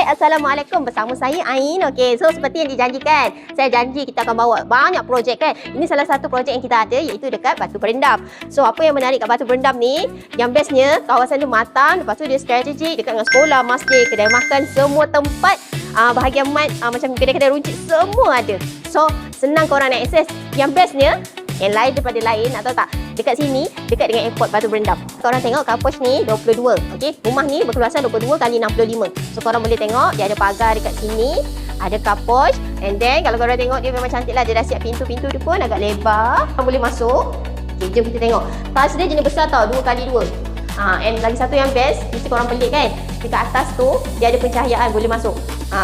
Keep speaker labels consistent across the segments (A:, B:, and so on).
A: Assalamualaikum, bersama saya Ain. Okey, so seperti yang dijanjikan, saya janji kita akan bawa banyak projek kan. Ini salah satu projek yang kita ada, iaitu dekat Batu Berendam. So apa yang menarik kat Batu Berendam ni, yang bestnya kawasan dia matang, lepas tu dia strategik dekat dengan sekolah, masjid, kedai makan, semua tempat bahagian mat, macam kedai-kedai runcit semua ada. So senang korang nak akses. Yang bestnya, yang lain daripada lain, nak tahu tak? Dekat sini, dekat dengan airport Batu Berendam. Korang tengok carport ni 22. Okey, rumah ni berkeluasan 22 kali 65. So korang boleh tengok dia ada pagar dekat sini, ada carport, and then kalau korang tengok dia memang cantik lah. Dia dah siap pintu-pintu dia pun agak lebar. Korang boleh masuk. Okey, jom kita tengok. Tas dia jenis besar tau, 2x2. And lagi satu yang best, mesti korang pelik kan, dekat atas tu dia ada pencahayaan, boleh masuk.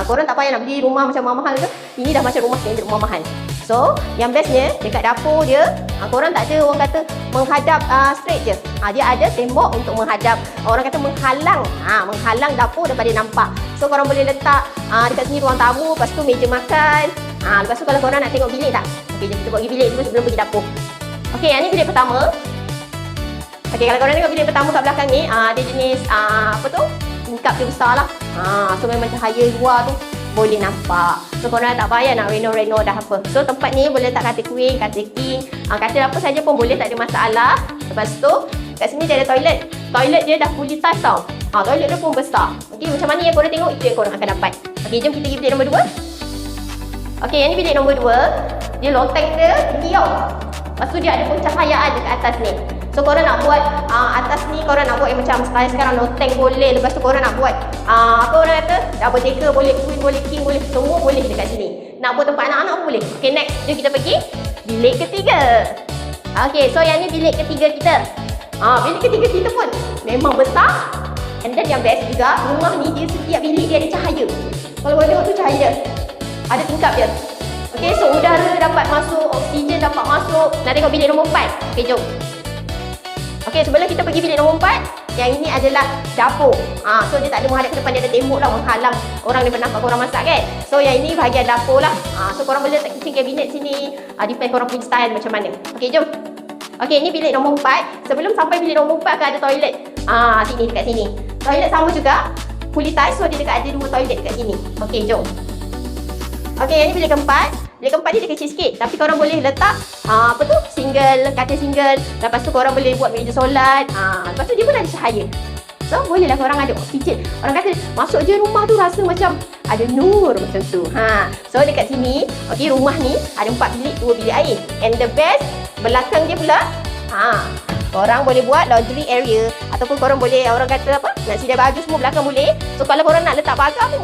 A: Korang tak payah nak beli rumah macam mahal ke. Ini dah macam rumah standard, rumah mahal. So, yang bestnya dekat dapur dia, korang tak ada orang kata menghadap straight je. Dia ada tembok untuk menghadap, orang kata menghalang, menghalang dapur daripada nampak. So, korang boleh letak dekat sini ruang tamu, lepas tu meja makan. Lepas tu kalau korang nak tengok bilik tak? Okey, jom kita pergi bilik dulu sebelum pergi dapur. Okey, yang ni bilik pertama. Okey, kalau korang tengok bilik pertama kat belakang ni, dia jenis apa tu? Tingkap dia besar lah. So memang cahaya luar tu boleh nampak. So korang tak payah nak reno dah apa. So tempat ni boleh letak katil queen, katil king, katil apa saja pun boleh, tak ada masalah. Lepas tu kat sini dia ada toilet. Toilet dia dah fully touch tau. Toilet dia pun besar. Okey, macam mana yang korang tengok, itu yang korang akan dapat. Okey, jom kita pergi bilik nombor 2. Okey, yang ni bilik nombor 2. Dia loteng dia tinggi tau. Lepas tu dia ada pencahayaan dekat atas ni. So korang nak buat atas ni, korang nak buat yang macam sekarang loteng boleh. Lepas tu korang nak buat apa orang kata, double decker boleh, queen boleh, king boleh, semua boleh dekat sini. Nak buat tempat anak-anak pun boleh. Okay, next, jom kita pergi bilik ketiga. Okay, so yang ni bilik ketiga kita. Bilik ketiga kita pun memang besar. And then yang best juga, rumah ni dia setiap bilik dia ada cahaya. Kalau korang tengok tu cahaya dia, ada tingkap dia. Okay, so udara dapat masuk, oksigen dapat masuk. Nak tengok bilik nombor 4. Okay, jom. Okey, sebelum kita pergi bilik nombor 4, yang ini adalah dapur. So dia tak ada menghadap ke depan, dia ada tembok lah menghalang orang daripada nampak korang masak kan. So yang ini bahagian dapur lah. So korang boleh letak kitchen cabinet sini. Depend korang punya style macam mana. Okey, jom. Okey, ini bilik nombor 4. Sebelum sampai bilik nombor 4 akan ada toilet. Sini, dekat sini. Toilet sama juga, fully touch. So dia dekat ada 2 toilet dekat sini. Okey, jom. Okey, yang ini bilik keempat. Bilik keempat ni dia kecil sikit, tapi korang boleh letak apa tu, single, katil single. Lepas tu korang boleh buat meja solat. Lepas tu dia pun ada cahaya. So bolehlah korang ada oksigen. Orang kata masuk je rumah tu rasa macam ada nur macam tu. So dekat sini, okey, rumah ni ada 4 bilik, 2 bilik air. And the best, belakang dia pula, korang boleh buat laundry area. Ataupun korang boleh, orang kata apa, nak sedia baju semua belakang boleh. So kalau korang nak letak pagar pun